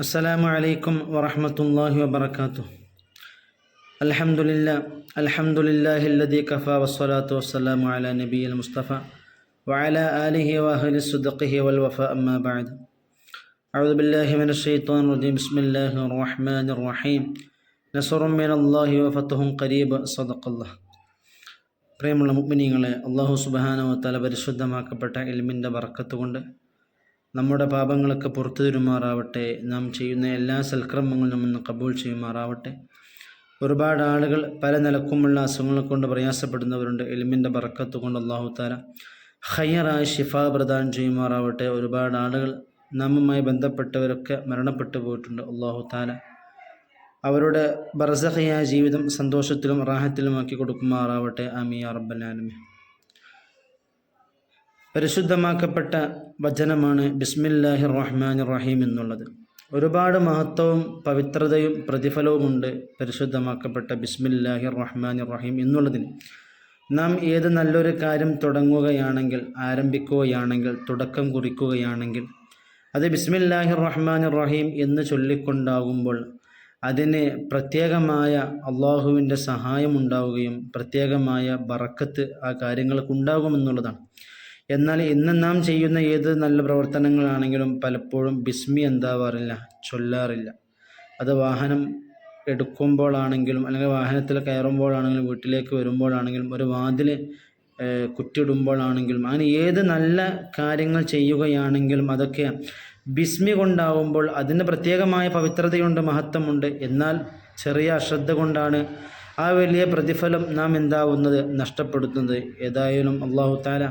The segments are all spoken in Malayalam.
അസ്സലാമു അലൈക്കും വറഹ്മത്തുള്ളാഹി വബറകാതുഹു. അൽഹംദുലില്ലാഹില്ലദീ കഫാ വസ്സലാത്തു വസ്സലാമു അലാ നബിയിൽ മുസ്തഫ വഅലാ ആലിഹി വഅഹ്ലി സ്വദ്ഖിഹി വൽ വഫാ അമ്മാ ബഅദ്. അഊദു ബില്ലാഹി മിനശ് ശൈത്വാനിർ റജീം. ബിസ്മില്ലാഹിർ റഹ്മാനിർ റഹീം. നസ്റും മിനല്ലാഹി വഫത്ഹുൻ ഖരീബ്. സദഖല്ലാഹ്. പ്രിയമുള്ള മുഅ്മിനീങ്ങളെ, അല്ലാഹു സുബ്ഹാനഹു വ തആല പരിശുദ്ധമാക്കപ്പെട്ട ഇൽമിൻ്റെ ബർക്കത്ത് കൊണ്ട് നമ്മുടെ പാപങ്ങളൊക്കെ പുറത്തു തരുമാറാവട്ടെ. നാം ചെയ്യുന്ന എല്ലാ സൽക്രമങ്ങളും നമ്മിന്ന് കബൂൽ ചെയ്യുമാറാവട്ടെ. ഒരുപാട് ആളുകൾ പല നിലക്കുമുള്ള അസുഖങ്ങൾ കൊണ്ട് പ്രയാസപ്പെടുന്നവരുണ്ട്. ഇൽമിൻ്റെ ബർക്കത്ത് കൊണ്ട് അല്ലാഹു തആല ഖൈറായ ശിഫ പ്രദാനം ചെയ്യുമാറാവട്ടെ. ഒരുപാട് ആളുകൾ നമ്മുമായി ബന്ധപ്പെട്ടവരൊക്കെ മരണപ്പെട്ടു പോയിട്ടുണ്ട്. അല്ലാഹു തആല അവരുടെ ബർസഖിയായ ജീവിതം സന്തോഷത്തിലും റാഹത്തിലുമാക്കി കൊടുക്കുമാറാവട്ടെ. ആമീൻ യാ റബ്ബൽ ആലമീൻ. പരിശുദ്ധമാക്കപ്പെട്ട വചനമാണ് ബിസ്മില്ലാഹിർ റഹ്മാനിർ റഹീം എന്നുള്ളത്. ഒരുപാട് മഹത്വവും പവിത്രതയും പ്രതിഫലവുമുണ്ട് പരിശുദ്ധമാക്കപ്പെട്ട ബിസ്മില്ലാഹിർ റഹ്മാനിർ റഹീം എന്നുള്ളതിന്. നാം ഏത് നല്ലൊരു കാര്യം തുടങ്ങുകയാണെങ്കിൽ, ആരംഭിക്കുകയാണെങ്കിൽ, തുടക്കം കുറിക്കുകയാണെങ്കിൽ അത് ബിസ്മില്ലാഹിർ റഹ്മാനിർ റഹീം എന്ന് ചൊല്ലിക്കൊണ്ടാകുമ്പോൾ അതിന് പ്രത്യേകമായ അള്ളാഹുവിൻ്റെ സഹായം ഉണ്ടാവുകയും പ്രത്യേകമായ ബറക്കത്ത് ആ കാര്യങ്ങൾക്ക് ഉണ്ടാകുമെന്നുള്ളതാണ്. എന്നാൽ ഇന്ന് നാം ചെയ്യുന്ന ഏത് നല്ല പ്രവർത്തനങ്ങളാണെങ്കിലും പലപ്പോഴും ബിസ്മി എന്താവാറില്ല, ചൊല്ലാറില്ല. അത് വാഹനം എടുക്കുമ്പോഴാണെങ്കിലും, അല്ലെങ്കിൽ വാഹനത്തിൽ കയറുമ്പോഴാണെങ്കിലും, വീട്ടിലേക്ക് വരുമ്പോഴാണെങ്കിലും, ഒരു വാതിൽ കുറ്റിയിടുമ്പോഴാണെങ്കിലും, അങ്ങനെ ഏത് നല്ല കാര്യങ്ങൾ ചെയ്യുകയാണെങ്കിലും അതൊക്കെ ബിസ്മി കൊണ്ടാവുമ്പോൾ അതിന് പ്രത്യേകമായ പവിത്രതയുണ്ട്, മഹത്വമുണ്ട്. എന്നാൽ ചെറിയ അശ്രദ്ധ കൊണ്ടാണ് ആ വലിയ പ്രതിഫലം നാം എന്താവുന്നത്, നഷ്ടപ്പെടുത്തുന്നത്. ഏതായാലും അല്ലാഹു തആല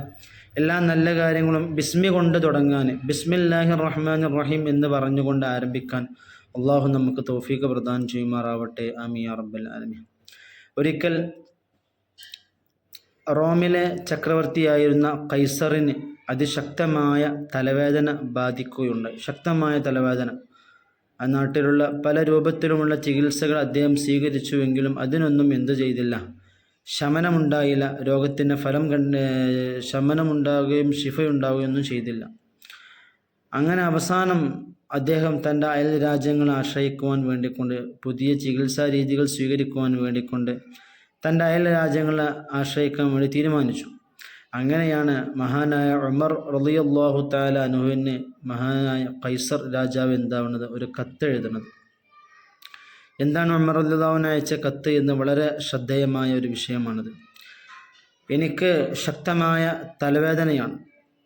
എല്ലാ നല്ല കാര്യങ്ങളും ബിസ്മി കൊണ്ട് തുടങ്ങാൻ, ബിസ്മില്ലാഹിർ റഹ്മാനിർ റഹീം എന്ന് പറഞ്ഞുകൊണ്ട് ആരംഭിക്കാൻ അള്ളാഹു നമുക്ക് തൗഫീഖ് പ്രദാനം ചെയ്യുമാറാവട്ടെ. ആമീൻ യാ റബ്ബൽ ആലമീൻ. ഒരിക്കൽ റോമിലെ ചക്രവർത്തിയായിരുന്ന കൈസറിന് അതിശക്തമായ തലവേദന ബാധിക്കുകയുണ്ടായി. ശക്തമായ തലവേദന. ആ നാട്ടിലുള്ള പല രൂപത്തിലുമുള്ള ചികിത്സകൾ അദ്ദേഹം സ്വീകരിച്ചുവെങ്കിലും അതിനൊന്നും എന്തു ചെയ്തില്ല, ശമനമുണ്ടായില്ല. രോഗത്തിന് ശമനമുണ്ടാവുകയും ശിഫയുണ്ടാവുകയൊന്നും ചെയ്തില്ല. അങ്ങനെ അവസാനം അദ്ദേഹം തൻ്റെ അയൽ രാജ്യങ്ങളെ ആശ്രയിക്കുവാൻ വേണ്ടിക്കൊണ്ട്, പുതിയ ചികിത്സാ രീതികൾ സ്വീകരിക്കുവാൻ വേണ്ടിക്കൊണ്ട് തൻ്റെ അയൽ രാജ്യങ്ങളെ ആശ്രയിക്കാൻ വേണ്ടി തീരുമാനിച്ചു. അങ്ങനെയാണ് മഹാനായ ഉമർ റളിയല്ലാഹു തആല അൻഹുവിന് മഹാനായ കൈസർ രാജാവ് എന്താവുന്നത്, ഒരു കത്തെഴുതുന്നത്. എന്താണ് ഉമർ റളിയല്ലാഹു അൻഹു അയച്ച കത്ത് എന്ന് വളരെ ശ്രദ്ധേയമായ ഒരു വിഷയമാണിത്. എനിക്ക് ശക്തമായ തലവേദനയാണ്.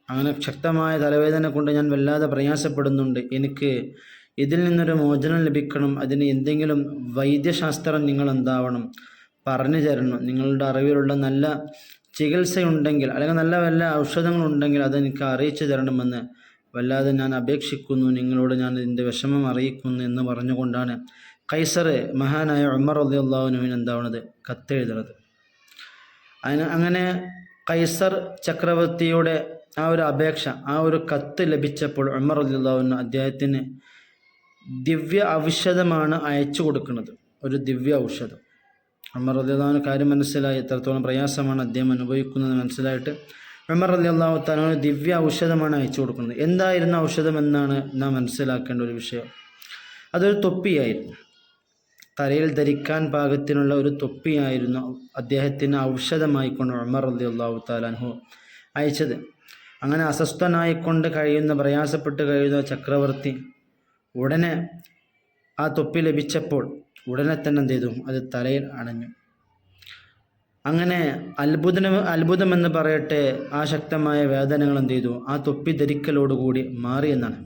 അങ്ങനെ ശക്തമായ തലവേദന കൊണ്ട് ഞാൻ വല്ലാതെ പ്രയാസപ്പെടുന്നുണ്ട്. എനിക്ക് ഇതിൽ നിന്നൊരു മോചനം ലഭിക്കണം. അതിന് എന്തെങ്കിലും വൈദ്യശാസ്ത്രം നിങ്ങൾ എന്താവണം, പറഞ്ഞു തരണം. നിങ്ങളുടെ അറിവിലുള്ള നല്ല ചികിത്സയുണ്ടെങ്കിൽ, അല്ലെങ്കിൽ നല്ല വല്ല ഔഷധങ്ങളുണ്ടെങ്കിൽ അതെനിക്ക് അറിയിച്ചു തരണമെന്ന് വല്ലാതെ ഞാൻ അപേക്ഷിക്കുന്നു. നിങ്ങളോട് ഞാൻ ഇതിൻ്റെ വിഷമം അറിയിക്കുന്നു എന്ന് പറഞ്ഞുകൊണ്ടാണ് കൈസർ മഹാനായ ഉമർ റളിയല്ലാഹു അൻഹുവിന് എന്താവുന്നത്, കത്തെഴുതുന്നത്. അങ്ങനെ കൈസർ ചക്രവർത്തിയുടെ ആ ഒരു അപേക്ഷ, ആ ഒരു കത്ത് ലഭിച്ചപ്പോൾ ഉമർ റളിയല്ലാഹു അൻഹു അദ്ദേഹത്തിന് ദിവ്യ ഔഷധമാണ് അയച്ചു കൊടുക്കുന്നത്. ഒരു ദിവ്യ ഔഷധം. ഉമർ റളിയല്ലാഹു അൻഹു കാര്യം മനസ്സിലായി, എത്രത്തോളം പ്രയാസമാണ് അദ്ദേഹം അനുഭവിക്കുന്നത് മനസ്സിലായിട്ട് ഉമർ റളിയല്ലാഹു തആല ദിവ്യ ഔഷധമാണ് അയച്ചു കൊടുക്കുന്നത്. എന്തായിരുന്നു ഔഷധം എന്നാണ് നാം മനസ്സിലാക്കേണ്ട ഒരു വിഷയം. അതൊരു തൊപ്പിയായിരുന്നു. തലയിൽ ധരിക്കാൻ പാകത്തിനുള്ള ഒരു തൊപ്പിയായിരുന്നു അദ്ദേഹത്തിന് ഔഷധമായിക്കൊണ്ട് ഉമർ റളിയല്ലാഹു തആല അൻഹു അയച്ചത്. അങ്ങനെ അസ്വസ്ഥനായിക്കൊണ്ട് കഴിയുന്ന, പ്രയാസപ്പെട്ട് കഴിയുന്ന ചക്രവർത്തി ഉടനെ ആ തൊപ്പി ലഭിച്ചപ്പോൾ ഉടനെ തന്നെ എന്ത് ചെയ്തു, അത് തലയിൽ അണഞ്ഞു. അങ്ങനെ അത്ഭുതമെന്ന് പറയട്ടെ, ആ ശക്തമായ വേദനകൾ എന്ത് ചെയ്തു, ആ തൊപ്പി ധരിക്കലോടുകൂടി മാറിയെന്നാണ്.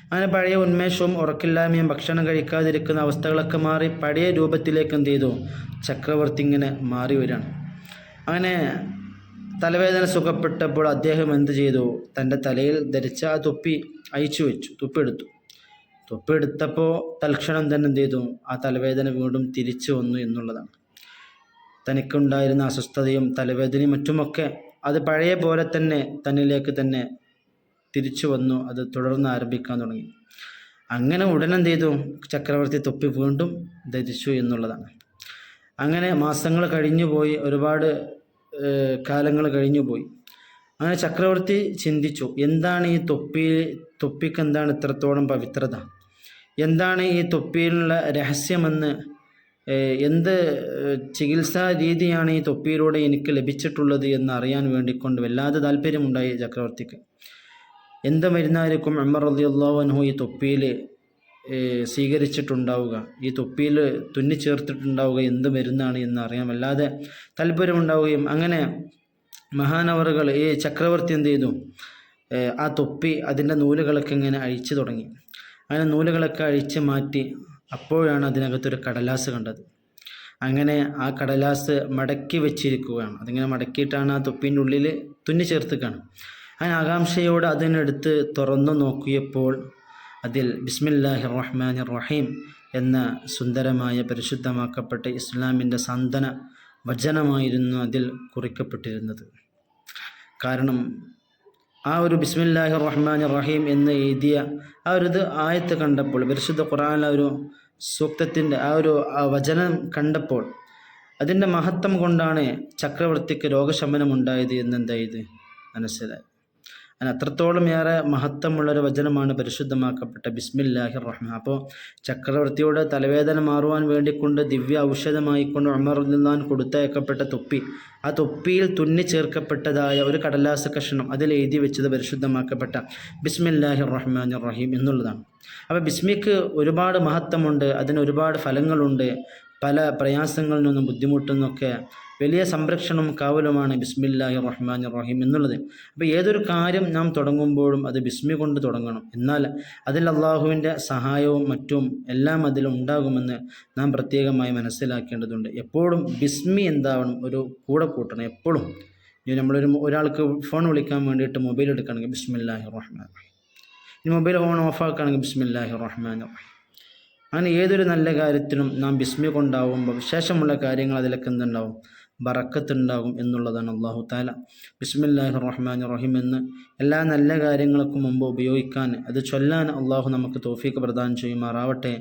അങ്ങനെ പഴയ ഉന്മേഷവും ഉറക്കില്ലായ്മയും ഭക്ഷണം കഴിക്കാതിരിക്കുന്ന അവസ്ഥകളൊക്കെ മാറി പഴയ രൂപത്തിലേക്ക് എന്ത് ചെയ്തു, ചക്രവർത്തി ഇങ്ങനെ മാറി വരികയാണ്. അങ്ങനെ തലവേദന സുഖപ്പെട്ടപ്പോൾ അദ്ദേഹം എന്ത് ചെയ്തു, തൻ്റെ തലയിൽ ധരിച്ച ആ തൊപ്പി അയച്ചു വെച്ചു. തൊപ്പിയെടുത്തപ്പോൾ തൽക്ഷണം തന്നെ എന്ത് ചെയ്തു, ആ തലവേദന വീണ്ടും തിരിച്ചു വന്നു എന്നുള്ളതാണ്. തനിക്കുണ്ടായിരുന്ന അസ്വസ്ഥതയും തലവേദനയും മറ്റുമൊക്കെ അത് പഴയ പോലെ തന്നെ തന്നിലേക്ക് തന്നെ തിരിച്ചു വന്നു. അത് തുടർന്ന് ആരംഭിക്കാൻ തുടങ്ങി. അങ്ങനെ ഉടനെന്ത് ചെയ്തു, ചക്രവർത്തി തൊപ്പി വീണ്ടും ധരിച്ചു എന്നുള്ളതാണ്. അങ്ങനെ മാസങ്ങൾ കഴിഞ്ഞുപോയി, ഒരുപാട് കാലങ്ങൾ കഴിഞ്ഞുപോയി. അങ്ങനെ ചക്രവർത്തി ചിന്തിച്ചു, എന്താണ് ഈ തൊപ്പിക്ക് എന്താണ് ഇത്രത്തോളം പവിത്രത, എന്താണ് ഈ തൊപ്പിയിലുള്ള രഹസ്യമെന്ന്, എന്ത് ചികിത്സാ രീതിയാണ് ഈ തൊപ്പിയിലൂടെ എനിക്ക് ലഭിച്ചിട്ടുള്ളത് എന്ന് അറിയാൻ വേണ്ടിക്കൊണ്ട് വല്ലാതെ താല്പര്യമുണ്ടായി ചക്രവർത്തിക്ക്. എന്ത് മരുന്നായിരിക്കും ഉമർ റളിയല്ലാഹു അൻഹു ഈ തൊപ്പിയിൽ സ്വീകരിച്ചിട്ടുണ്ടാവുക, ഈ തൊപ്പിയിൽ തുന്നിച്ചേർത്തിട്ടുണ്ടാവുക എന്ത് മരുന്നാണ് എന്ന് അറിയാൻ വല്ലാതെ താല്പര്യമുണ്ടാവുകയും അങ്ങനെ മഹാനവറുകൾ ഈ ചക്രവർത്തി എന്ത് ചെയ്തു, ആ തൊപ്പി അതിൻ്റെ നൂലുകളൊക്കെ ഇങ്ങനെ അഴിച്ചു തുടങ്ങി. അങ്ങനെ നൂലുകളൊക്കെ അഴിച്ച് മാറ്റി. അപ്പോഴാണ് അതിനകത്തൊരു കടലാസ് കണ്ടത്. അങ്ങനെ ആ കടലാസ് മടക്കി വെച്ചിരിക്കുകയാണ്. അതിങ്ങനെ മടക്കിയിട്ടാണ് ആ തൊപ്പീൻ്റെ ഉള്ളിൽ തുന്നി ചേർത്തുകയാണ്. അങ്ങനെ ആകാംക്ഷയോടെ അതിനെടുത്ത് തുറന്നു നോക്കിയപ്പോൾ അതിൽ ബിസ്മില്ലാഹിർ റഹ്മാനിർ റഹീം എന്ന സുന്ദരമായ പരിശുദ്ധമാക്കപ്പെട്ട ഇസ്ലാമിൻ്റെ സാന്ത്വന വചനമായിരുന്നു അതിൽ കുറിക്കപ്പെട്ടിരുന്നത്. കാരണം ആ ഒരു ബിസ്മില്ലാഹിർ റഹ്മാനിർ റഹീം എന്ന് എഴുതിയ ആ ഒരു ആയത്ത് കണ്ടപ്പോൾ, പരിശുദ്ധ ഖുർആനിലെ ഒരു സൂക്തത്തിൻ്റെ ആ ഒരു വചനം കണ്ടപ്പോൾ അതിൻ്റെ മഹത്വം കൊണ്ടാണ് ചക്രവർത്തിക്ക് രോഗശമനം ഉണ്ടായത് എന്നെന്തായത് മനസ്സിലായി. അങ്ങനെ അത്രത്തോളം ഏറെ മഹത്വമുള്ളൊരു വചനമാണ് പരിശുദ്ധമാക്കപ്പെട്ട ബിസ്മില്ലാഹിർ റഹ്മാൻ. അപ്പോൾ ചക്രവർത്തിയുടെ തലവേദന മാറുവാൻ വേണ്ടിക്കൊണ്ട് ദിവ്യ ഔഷധമായിക്കൊണ്ട് ഉമർ റളിയല്ലാഹു അൻഹു കൊടുത്തയക്കപ്പെട്ട തൊപ്പി, ആ തൊപ്പിയിൽ തുന്നി ചേർക്കപ്പെട്ടതായ ഒരു കടലാസ് കഷ്ണം അതിൽ എഴുതി വെച്ചത് പരിശുദ്ധമാക്കപ്പെട്ട ബിസ്മില്ലാഹിർ റഹ്മാനിർ റഹീം എന്നുള്ളതാണ്. അപ്പോൾ ബിസ്മിക്ക് ഒരുപാട് മഹത്വമുണ്ട്, അതിന് ഒരുപാട് ഫലങ്ങളുണ്ട്. പല പ്രയാസങ്ങളിൽ നിന്നും ബുദ്ധിമുട്ടിൽ നിന്നൊക്കെ വലിയ സംരക്ഷണവും കാവലുമാണ് ബിസ്മില്ലാഹിർ റഹ്മാനിർ റഹീം എന്നുള്ളത്. അപ്പോൾ ഏതൊരു കാര്യം നാം തുടങ്ങുമ്പോഴും അത് ബിസ്മി കൊണ്ട് തുടങ്ങണം. എന്നാൽ അതിൽ അള്ളാഹുവിൻ്റെ സഹായവും മറ്റും എല്ലാം അതിലുണ്ടാകുമെന്ന് നാം പ്രത്യേകമായി മനസ്സിലാക്കേണ്ടതുണ്ട്. എപ്പോഴും ബിസ്മി എന്താവണം, ഒരു കൂടെ കൂട്ടണം എപ്പോഴും. ഒരാൾക്ക് ഫോൺ വിളിക്കാൻ വേണ്ടിയിട്ട് മൊബൈൽ എടുക്കുകയാണെങ്കിൽ ബിസ്മില്ലാഹിർ റഹ്മാനിർ റഹീം, ഇനി മൊബൈൽ ഫോൺ ഓഫാക്കുകയാണെങ്കിൽ ബിസ്മില്ലാഹിർ റഹ്മാനിർ റഹീം. അങ്ങനെ ഏതൊരു നല്ല കാര്യത്തിനും നാം ബിസ്മി കൊണ്ടാവുമ്പോൾ ശേഷമുള്ള കാര്യങ്ങൾ അതിലൊക്കെ എന്തുണ്ടാവും, ബറക്കത്തുണ്ടാകും എന്നുള്ളതാണ്. അല്ലാഹു തആല ബിസ്മില്ലാഹിർ റഹ്മാനിർ റഹീം എന്ന് എല്ലാ നല്ല കാര്യങ്ങൾക്കും മുമ്പ് ഉപയോഗിക്കാൻ, അത് ചൊല്ലാൻ അള്ളാഹു നമുക്ക് തൗഫീഖ് പ്രദാനം ചെയ്യുമാറാവട്ടെ.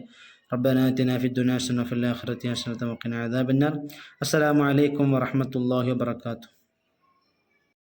റബ്ബനാ ആതിനാ ഫിദ്ദുനിയാ ഹസനത്തും വഫിൽ ആഖിറതി ഹസനത്തും വഖിനാ അദാബന്നാർ. അസ്സലാമു അലൈക്കും വറഹ്മത്തുള്ളാഹി വബറകാതുഹു.